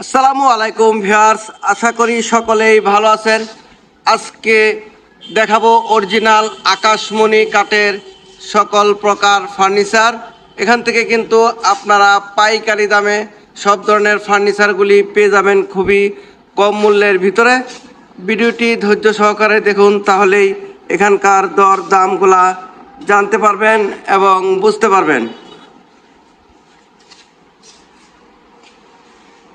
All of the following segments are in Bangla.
আসসালামু আলাইকুম ভিউয়ার্স, আশা করি সকলেই ভালো আছেন। আজকে দেখাবো অরিজিনাল আকাশমণি কাঠের সকল প্রকার ফার্নিচার। এখান থেকে কিন্তু আপনারা পাইকারি দামে সব ধরনের ফার্নিচারগুলি পেয়ে যাবেন খুবই কম মূল্যের ভিতরে। ভিডিওটি ধৈর্য সহকারে দেখুন, তাহলেই এখানকার দর দামগুলা জানতে পারবেন এবং বুঝতে পারবেন।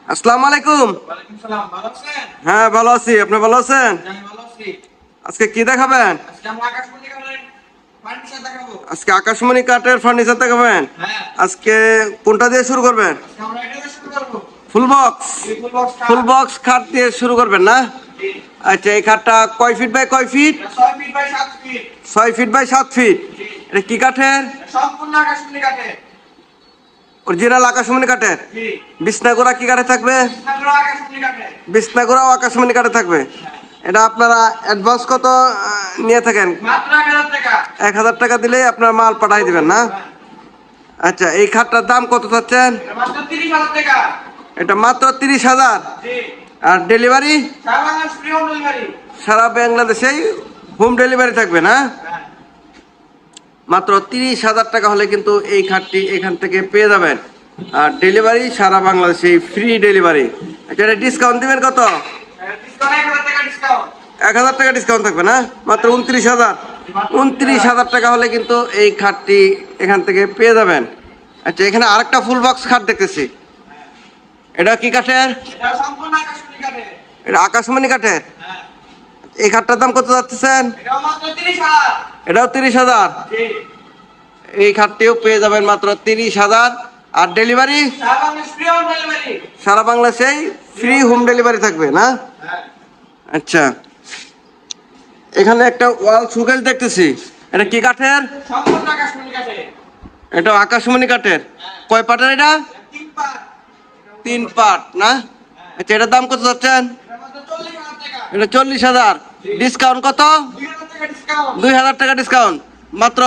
আসসালামু আলাইকুম। ওয়ালাইকুম সালাম। ভালো আছেন? হ্যাঁ, ভালো আছি। আপনি ভালো আছেন? আমি ভালো আছি। আজকে কি দেখাবেন? আজকে আমরা আকাশমণি কাঠের ফার্নিচার দেখাবো। আজকে আকাশমণি কাঠের ফার্নিচার দেখাবেন। হ্যাঁ। আজকে কোনটা দিয়ে শুরু করবেন? আজকে আমরা এটা দিয়ে শুরু করব। Full box. এই ফুল বক্স কাঠ। ফুল বক্স খাট দিয়ে শুরু করবেন না? জি। আচ্ছা, এই খাটটা কয় ফিট বাই কয় ফিট? এটা 6 feet by 7 feet. 6 feet by 7 feet. জি। এটা কি কাঠের? এটা সম্পূর্ণ আকাশমণি কাঠের। অরিজিনাল আকাশমণি কাঠের। জি। বিছনাগুড়া কি কাঠে থাকবে? বিছনাগুলো আকাশমণি কাঠের। বিছনাগুড়াও আকাশমণি কাঠে থাকবে। এটা আপনারা অ্যাডভান্স কত নিয়ে থাকেন? মাত্র 1000 টাকা। 1000 টাকা দিলেই আপনার মাল পাঠাই দিবেন না? আচ্ছা, এই খাটটার দাম কত চাচ্ছেন? এটা মাত্র 30,000 টাকা। এটা মাত্র 30,000। জি। আর ডেলিভারি? সারা বাংলাদেশ ফ্রি হোম ডেলিভারি। সারা বাংলাদেশেই হোম ডেলিভারি থাকবে না? হ্যাঁ। মাত্র 30,000 টাকা হলে কিন্তু এই খাটটি এখান থেকে পেয়ে যাবেন। আর ডেলিভারি সারা বাংলাদেশে ফ্রি ডেলিভারি। এটা ডিসকাউন্ট দিবেন কত? ডিসকাউন্ট 1000 টাকা ডিসকাউন্ট। 1000 টাকা ডিসকাউন্ট থাকবে না? মাত্র 29,000। 29,000 টাকা হলে কিন্তু এই খাটটি এখান থেকে পেয়ে যাবেন। আচ্ছা, এখানে আরেকটা ফুল বক্স খাট দেখতেছি। এটা কি কাঠের? এটা সম্পূর্ণ আকাশমণি কাঠের। এটা আকাশমণি কাঠের। হ্যাঁ। এই খাটটার দাম কত যাচ্ছেন? এটাও মাত্র 30,000। এটাও 30,000। জি। এই খাটটিও পেয়ে যাবেন মাত্র 30,000। আর ডেলিভারি সারা বাংলাদেশ ফ্রি হোম ডেলিভারি। সারা বাংলাদেশেই ফ্রি হোম ডেলিভারি থাকবে না? হ্যাঁ। আচ্ছা, এখানে একটা ওয়াল শোকেস দেখতেছি। এটা কি কাঠের? সম্পূর্ণ আকাশমণি কাঠের। এটা আকাশমণি কাঠের। কয় পাটের এটা? 3 পার্ট। 3 পাট না? আচ্ছা, এটার দাম কত যাচ্ছেন? এটা মাত্র 40,000 টাকা। এটা 40,000। ডিসকাউন্ট কত? 2,000 টাকা ডিসকাউন্ট। 2,000 টাকা ডিসকাউন্ট। মাত্র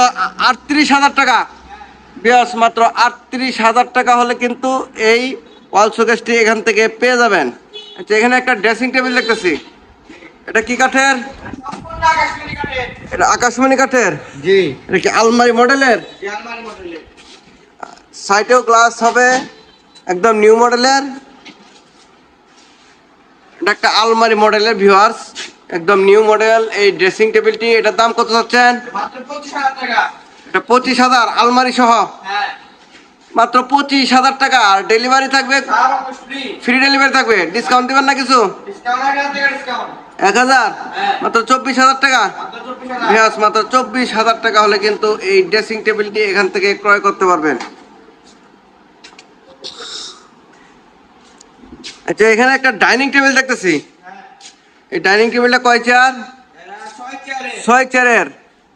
38,000 টাকা। বিয়াস, মাত্র 38,000 টাকা হলে কিন্তু এই ওয়াল শোকেসটি এখান থেকে পেয়ে যাবেন। আচ্ছা, এখানে একটা ড্রেসিং টেবিল দেখতেছি। এটা কি কাঠের? সম্পূর্ণ আকাশমণি কাঠের। এটা আকাশমণি কাঠের। জি। এটা কি আলমারি মডেলের? জি, আলমারি মডেলের। সাইডেও গ্লাস হবে, একদম নিউ মডেলের। এটা একটা আলমারি মডেলের ভিউয়ার্স, একদম নিউ মডেল। এই ড্রেসিং টেবিলটি, এটার দাম কত চাচ্ছেন? মাত্র 25,000 টাকা। এটা 25,000 আলমারি সহ। হ্যাঁ। মাত্র 25,000 টাকা। আর ডেলিভারি থাকবে, সারা বাংলাদেশ ফ্রি। ফ্রি ডেলিভারি থাকবে। ডিসকাউন্ট দিবেন না কিছু? ডিসকাউন্ট 1000 টাকা ডিসকাউন্ট। 1000। হ্যাঁ। মাত্র 24,000 টাকা। মাত্র 24,000। ভিউয়ার্স, মাত্র 24,000 টাকা হলে কিন্তু এই ড্রেসিং টেবিলটি এখান থেকে ক্রয় করতে পারবেন। আচ্ছা, এখানে একটা ডাইনিং টেবিল দেখতেছি। হ্যাঁ। এই ডাইনিং টেবিলটা কয় চেয়ার? এরা 6 চেয়ারে। 6 চেয়ারের,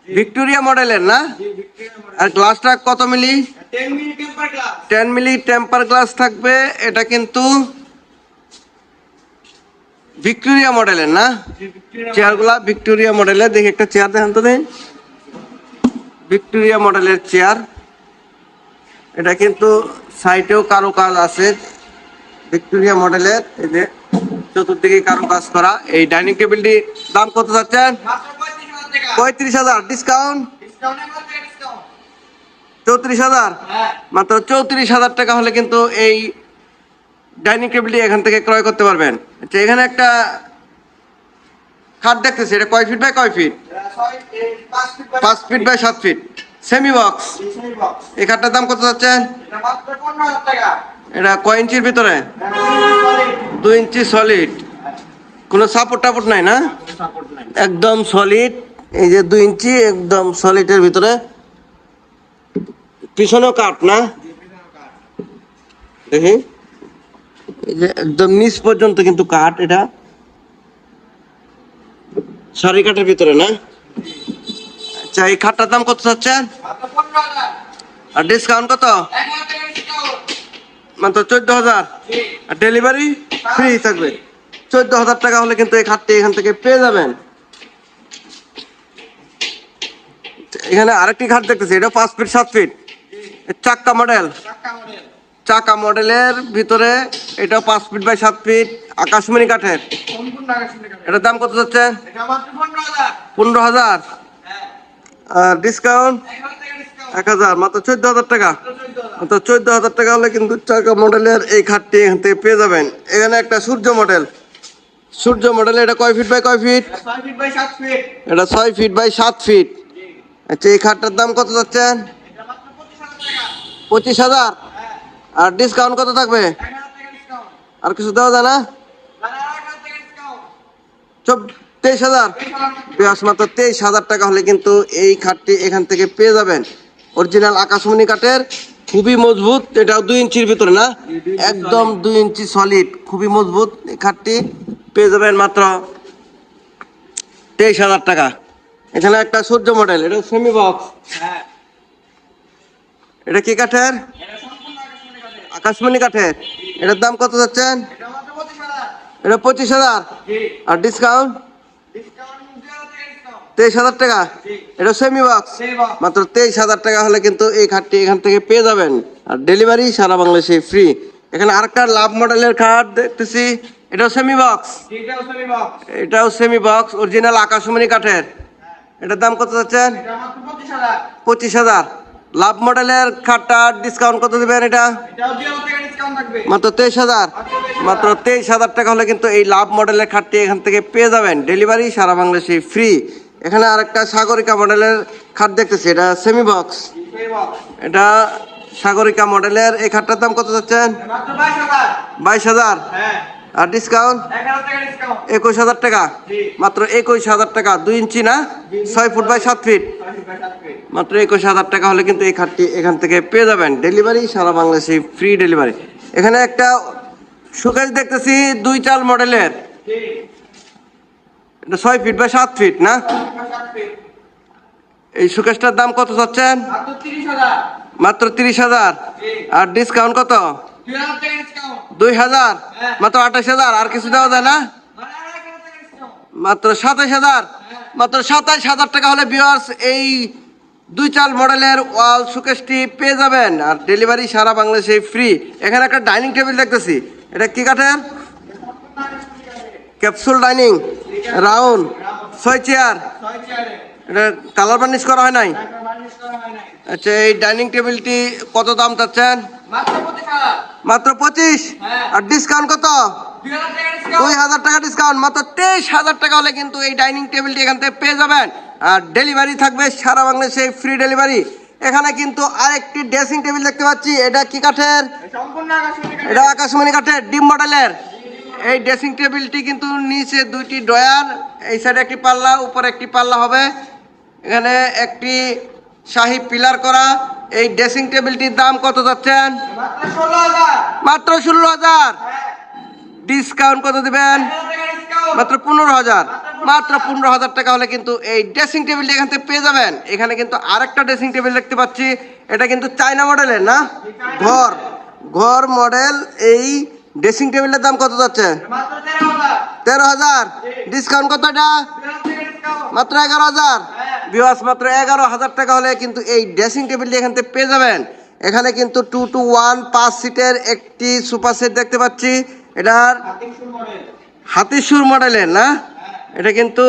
ভিক্টোরিয়া মডেলের না? জি, ভিক্টোরিয়া মডেল। আর গ্লাসটা কত মিলি? 10 milli temper glass. 10 milli temper glass থাকবে। এটা কিন্তু ভিক্টোরিয়া মডেলের না? জি, ভিক্টোরিয়া চেয়ারগুলা ভিক্টোরিয়া মডেলের। দেখি একটা চেয়ার দেখান তো দেখি। ভিক্টোরিয়া মডেলের চেয়ার। এটা কিন্তু সাইডেও কারো কাজ আছে ভিক্টোরিয়া মডেলের। এই যে চতুর্দিকে কারো কাজ করা। এই ডাইনিং টেবিলটি দাম কত যাচ্ছেন? মাত্র 35,000 টাকা। 35,000। ডিসকাউন্ট ডিসকাউন্ট 1000 টাকা ডিসকাউন্ট। 34,000। হ্যাঁ। মাত্র 34,000 টাকা হলে কিন্তু এই ডাইনিং টেবিলটি এখান থেকে ক্রয় করতে পারবেন। আচ্ছা, এখানে একটা খাট দেখতেছি। এটা কয় ফিট বাই কয় ফিট? এরা 5 feet by 5 feet by 7 feet, semi box. Semi box. এই খাটটার দাম কত যাচ্ছেন? এটা মাত্র 15,000 টাকা। এটা কয় ইঞ্চির ভিতরে? সলিড। 2 ইঞ্চি সলিড। কোনো সাপোর্ট টাপোর্ট নাই না? সাপোর্ট নাই। একদম সলিড। এই যে 2 ইঞ্চি একদম সলিডের ভিতরে। পিছনেও কাঠ না? দেখি, এই যে একদম নিচ পর্যন্ত কিন্তু কাঠ। এটা সারি কাঠের ভিতরে না? আচ্ছা, এই খাটটার দাম কত চাচ্ছেন? মাত্র 15,000। আর ডিসকাউন্ট কত? 1000 টাকা ডিসকাউন্ট। মাত্র 14,000। জি। আর ডেলিভারি ফ্রি থাকবে। 14,000 টাকা হলে কিন্তু এই খাটটি এখান থেকে পেয়ে যাবেন। এখানে আরেকটি খাট দেখতেছি। এটা 5 ফিট 7 ফিট, চাক্কা মডেল। চাক্কা মডেল। চাকা মডেলের ভিতরে, এটা 5 ফিট বাই 7 ফিট আকাশমণি কাঠের। সম্পূর্ণ আকাশমণি কাঠের। এটার দাম কত যাচ্ছে? এটা মাত্র 15,000। 15,000। হ্যাঁ। আর ডিসকাউন্ট 1,000 টাকা ডিসকাউন্ট। 1,000, মাত্র 14,000 টাকা। 14,000। মাত্র 14,000 টাকা হলে কিন্তু চাকা মডেলের এই খাটটি এখান থেকে পেয়ে যাবেন। এখানে একটা সূর্য মডেল, সূর্য মডেল, এটা কয় ফিট বাই কয় ফিট? এটা 6 ফিট বাই 7 ফিট। এটা 6 ফিট বাই 7 ফিট। জি। আচ্ছা, এই খাটটার দাম কত যাচ্ছেন? এটা মাত্র 25,000 টাকা। 25,000। হ্যাঁ। আর ডিসকাউন্ট কত থাকবে? 1,000 টাকা ডিসকাউন্ট। আর কিছু দেওয়া যায় না? আর 1,000 টাকা ডিসকাউন্ট। 23,000। 23,000 মাত্র 23,000 টাকা হলে কিন্তু এই খাটটি এখান থেকে পেয়ে যাবেন। অরিজিনাল আকাশমণি কাঠের, খুবই মজবুত। এটাও 2 ইঞ্চির ভিতরে না, একদম 2 ইঞ্চি সলিড, খুবই মজবুত। এই খাটটি পেয়ে যাবেন মাত্র 23,000 টাকা। এখানে একটা সূর্য মডেল, এটা সেমি বক্স। হ্যাঁ। এটা কি কাঠের? এটা সম্পূর্ণ আকাশমণি কাঠের। আকাশমণি কাঠের। এটার দাম কত যাচ্ছেন? এটা মাত্র 25,000। এটা 25,000। জি। আর ডিসকাউন্ট ডিসকাউন্ট 2,000 টাকা ডিসকাউন্ট। 23,000 টাকা। জি। এটা সেমি বক্স। সেই বক্স। মাত্র 23,000 টাকা হলে কিন্তু এই খাটটি এখান থেকে পেয়ে যাবেন। আর ডেলিভারি সারা বাংলাদেশে ফ্রি। এখানে আরেকটা লাভ মডেলের খাট দেখতেছি, এটাও সেমি বক্স। এটাও সেমি বক্স। এটাও সেমি বক্স, অরিজিনাল আকাশমণি কাঠের। হ্যাঁ। এটার দাম কত যাচ্ছেন? এটা মাত্র 25,000। 25,000। লাভ মডেলের খাটটার ডিসকাউন্ট কত দিবেন? এটা এটাও 2,000 টাকা ডিসকাউন্ট থাকবে। মাত্র 23,000। মাত্র 23,000 টাকা হলে কিন্তু এই লাভ মডেলের খাটটি এখান থেকে পেয়ে যাবেন। ডেলিভারি সারা বাংলাদেশে ফ্রি। এখানে আরেকটা সাগরিকা মডেলের খাট দেখতেছি, এটা সেমি বক্স। সেই বক্স। এটা সাগরিকা মডেলের। এই খাটটার দাম কত যাচ্ছেন? মাত্র 22,000। 22,000। হ্যাঁ। আর ডিসকাউন্ট 1,000 টাকা ডিসকাউন্ট। 21,000 টাকা। জি। মাত্র 21,000 টাকা। 2 ইঞ্চি না, 6 foot by 7 feet. 6 feet by 7 feet. মাত্র 21,000 টাকা হলে কিন্তু এই খাটটি এখান থেকে পেয়ে যাবেন। ডেলিভারি সারা বাংলাদেশে ফ্রি ডেলিভারি। এখানে একটা শোকেস দেখতেছি 2 চাল মডেলের, জি। এটা 6 ফিট বাই 7 ফিট না। 6 ফিট বাই 7 ফিট। এই শোকেসটার দাম কত যাচ্ছেন? মাত্র 30,000। মাত্র 30,000। জি। আর ডিসকাউন্ট কত? 2,000 টাকা ডিসকাউন্ট। 2,000। হ্যাঁ। মাত্র 28,000। আর কিছু দেওয়া যায় না? আর 1,000 টাকা ডিসকাউন্ট। মাত্র 27,000। মাত্র 27,000 টাকা হলে ভিউয়ার্স এই 2 চাল মডেলের ওয়াল শোকেসটি পেয়ে যাবেন। আর ডেলিভারি সারা বাংলাদেশে ফ্রি। এখানে একটা ডাইনিং টেবিল দেখতেছি, এটা কি কাঠের? সম্পূর্ণ আকাশমণি কাঠের। Capsule dining, round, 6 chair. 6 চেয়ারে। এটা কালার বার্নিশ করা হয় নাই। টাকা বার্নিশ করা হয় নাই। আচ্ছা, এই ডাইনিং টেবিলটি কত দাম চাচ্ছেন? মাত্র 25,000। মাত্র 25। হ্যাঁ। আর ডিসকাউন্ট কত? 2,000 টাকা ডিসকাউন্ট। 2,000 টাকা ডিসকাউন্ট। মাত্র 23,000 টাকা হলে কিন্তু এই ডাইনিং টেবিলটি এখান থেকে পেয়ে যাবেন। আর ডেলিভারি থাকবে সারা বাংলাদেশে ফ্রি ডেলিভারি। এখানে কিন্তু আরেকটি ড্রেসিং টেবিল দেখতে পাচ্ছি, এটা কি কাঠের? সম্পূর্ণ আকাশমণি কাঠের। এটা আকাশমণি কাঠের, ডিম মডেলের। এই ড্রেসিং টেবিলটি কিন্তু নিচে 2টি ড্রয়ার, এই সাইডে একটি পাল্লা, উপরে একটি পাল্লা হবে। এখানে একটি শাহী পিলার করা। এই ড্রেসিং টেবিলটির দাম কত যাচ্ছেন? মাত্র 16,000। মাত্র 16,000। হ্যাঁ। ডিসকাউন্ট কত দিবেন? 1,000 টাকা ডিসকাউন্ট। মাত্র 15,000। মাত্র 15,000 টাকা হলে কিন্তু এই ড্রেসিং টেবিলটি এখান থেকে পেয়ে যাবেন। এখানে কিন্তু আরেকটা ড্রেসিং টেবিল দেখতে পাচ্ছি, এটা কিন্তু চায়না মডেলের না, ঘর ঘর মডেল। এই ড্রেসিং টেবিলের দাম কত যাচ্ছে? মাত্র 13,000। 13,000। ডিসকাউন্ট কত এটা? 2,000 টাকা ডিসকাউন্ট। মাত্র 11,000। হ্যাঁ। ভিউয়ার্স, মাত্র 11,000 টাকা হলে কিন্তু এই ড্রেসিং টেবিলটি এখান থেকে পেয়ে যাবেন। এখানে কিন্তু 2 to 1 5 সিটের একটি সুপার সেট দেখতে পাচ্ছি, এটার হাতির সুর মডেল। হাতিসুর মডেলের না। এটা কিন্তু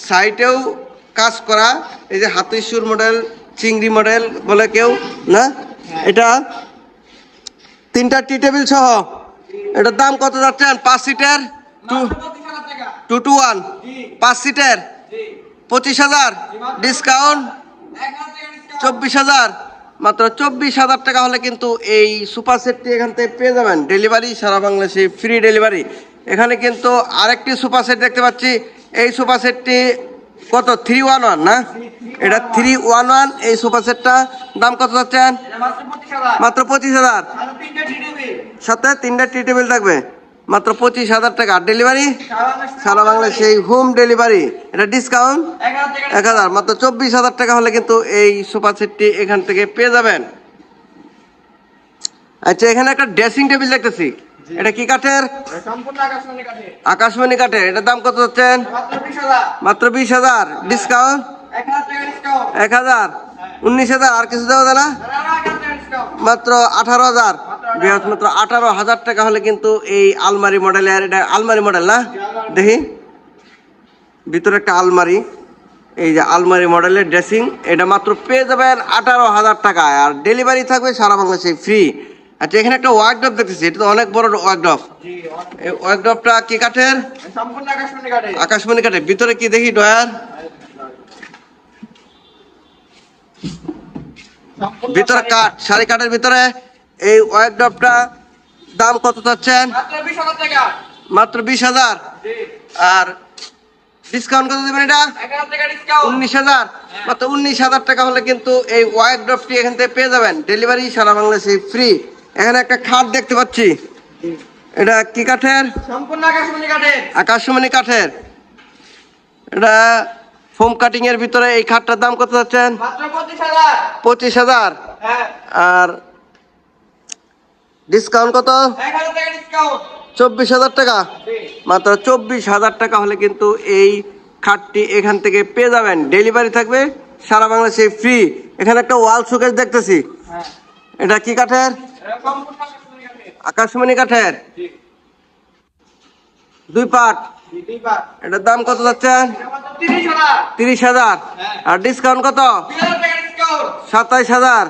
সাইটেও কাজ করা, এই যে হাতিসুর মডেল, চিংড়ি মডেল বলে কেউ না। এটা 3টা টি টেবিল সহ। এটার দাম কত যাচ্ছেন? 5 সিটের, মাত্র 25,000 টাকা। 2 to 1 জি। 5 সিটের, জি। 25,000। ডিসকাউন্ট 1,000 টাকা ডিসকাউন্ট। 24,000। মাত্র 24,000 টাকা হলে কিন্তু এই সুপার সেটটি এখান থেকে পেয়ে যাবেন। ডেলিভারি সারা বাংলাদেশে ফ্রি ডেলিভারি। এখানে কিন্তু আরেকটি সুপার সেট দেখতে পাচ্ছি, এই সুপার সেটটি কত? 311 না, এটা 311। এই সুপার সেটটা দাম কত যাচ্ছেন? এটা মাত্র 25,000। মাত্র 25,000। আর 3টা টিভি। সাথে 3টা টি টেবিল থাকবে। মাত্র 25,000 টাকা। ডেলিভারি সারা সারা বাংলাদেশে এই হোম ডেলিভারি। এটা ডিসকাউন্ট 1,000 টাকা। 1,000। মাত্র 24,000 টাকা হলে কিন্তু এই সোফা সেটটি এখান থেকে পেয়ে যাবেন। আচ্ছা, এখানে একটা ড্রেসিং টেবিল দেখতেছি, এটা কি কাঠের? সম্পূর্ণ আকাশমণি কাঠের। আকাশমণি কাঠের। এটার দাম কত যাচ্ছেন? মাত্র 20,000। মাত্র 20,000। ডিসকাউন্ট 1,000 টাকা ডিসকাউন্ট। 1,000। 19,000। আর কিছু দেওয়া যায় না? আর 1,000 টাকা ডিসকাউন্ট। মাত্র 18,000। ভিউয়ার্স মাত্র 18,000 টাকা হলে কিন্তু এই আলমারি মডেলের, এটা আলমারি মডেল না, দেখি ভিতরে একটা আলমারি, এই যে আলমারি মডেলের ড্রেসিং, এটা মাত্র পেয়ে যাবেন 18,000 টাকায়, আর ডেলিভারি থাকবে সারা বাংলাদেশে ফ্রি। আচ্ছা, এখানে একটা ওয়ার্কড্রপ দেখতেছি, এটা তো অনেক বড় ওয়ার্কড্রপ। জি, এই ওয়ার্কড্রপটা কি কাঠের? সম্পূর্ণ আকাশমণি কাঠের। আকাশমণি কাঠের। ভিতরে কি দেখি ডয়ার, সম্পূর্ণ ভিতরে শাড়ি। কাঠ, শাড়ি কাঠের ভিতরে। এই ওয়ার্কড্রপটা দাম কত চাচ্ছেন? মাত্র 20,000 টাকা। মাত্র 20,000। জি, আর ডিসকাউন্ট কত দেবেন এটা? 11,000 টাকা ডিসকাউন্ট। 19,000। মাত্র 19,000 টাকা হলে কিন্তু এই ওয়ার্কড্রপটি এখান থেকে পেয়ে যাবেন, ডেলিভারি সারা বাংলাদেশে ফ্রি। এখানে একটা খাট দেখতে পাচ্ছি, এটা কি কাঠের? সম্পূর্ণ আকাশমণি কাঠের। আকাশমণি কাঠের। এটা ফোম কাটিং এর ভিতরে এই খাটটার দাম কত যাচ্ছেন? মাত্র 25,000। 25,000। হ্যাঁ, আর ডিসকাউন্ট কত? 1,000 টাকা ডিসকাউন্ট। 24,000 টাকা। জি, মাত্র 24,000 টাকা হলে কিন্তু এই খাটটি এখান থেকে পেয়ে যাবেন, ডেলিভারি থাকবে সারা বাংলাদেশে ফ্রি। এখানে একটা ওয়াল শোকেস দেখতেছি, হ্যাঁ, এটা কি কাঠের? এটা সম্পূর্ণ আকাশমণি কাঠের। আকাশমণি কাঠের। জি, 2 পার্ট। জি, দিবা। এটার দাম কত যাচ্ছেন? এটা মাত্র 30,000। 30,000। হ্যাঁ। আর ডিসকাউন্ট কত? 2,000 টাকা ডিসকাউন্ট। 27,000,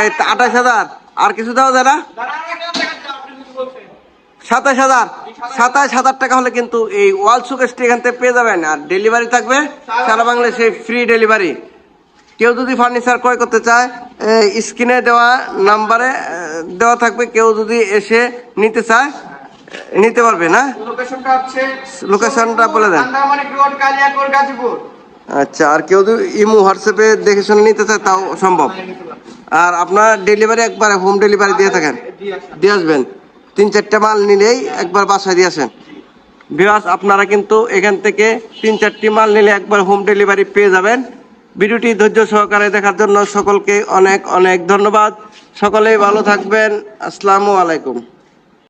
এই 28,000। আর কিছু দাও যারা? দাঁড়ান, 1,000 টাকা দাও, আপনি কিছু বলছেন। 27,000। 27,000 টাকা হলে কিন্তু এই ওয়াল শোকেসটি এখান থেকে পেয়ে যাবেন, আর ডেলিভারি থাকবে সারা বাংলাদেশে ফ্রি ডেলিভারি। কেউ যদি ফার্নিচার ক্রয় করতে চায়, স্ক্রিনে দেওয়া নাম্বারে দেওয়া থাকবে, কেউ যদি এসে নিতে চায় নিতে পারবে না? লোকেশনটা হচ্ছে লোকেশনটা বলে দেন। আন্দামানিক রোড, কালিয়াকৈর, গাজীপুর। আচ্ছা, আর কেউ যদি ইমো হোয়াটসঅ্যাপে দেখে শুনে নিতে চায় তাও সম্ভব। আর আপনার ডেলিভারি একবারে হোম ডেলিভারি দিয়ে থাকেন, দিয়ে আসবেন। 3-4টা মাল নিলেই একবার বাসায় দিয়ে আসেন। ভিউয়ার্স, আপনারা কিন্তু এখান থেকে 3-4টি মাল নিলে একবার হোম ডেলিভারি পেয়ে যাবেন। ভিডিওটি ধৈর্য সহকারে দেখার জন্য সকলকে অনেক অনেক ধন্যবাদ। সকলেই ভালো থাকবেন। আসসালামু আলাইকুম।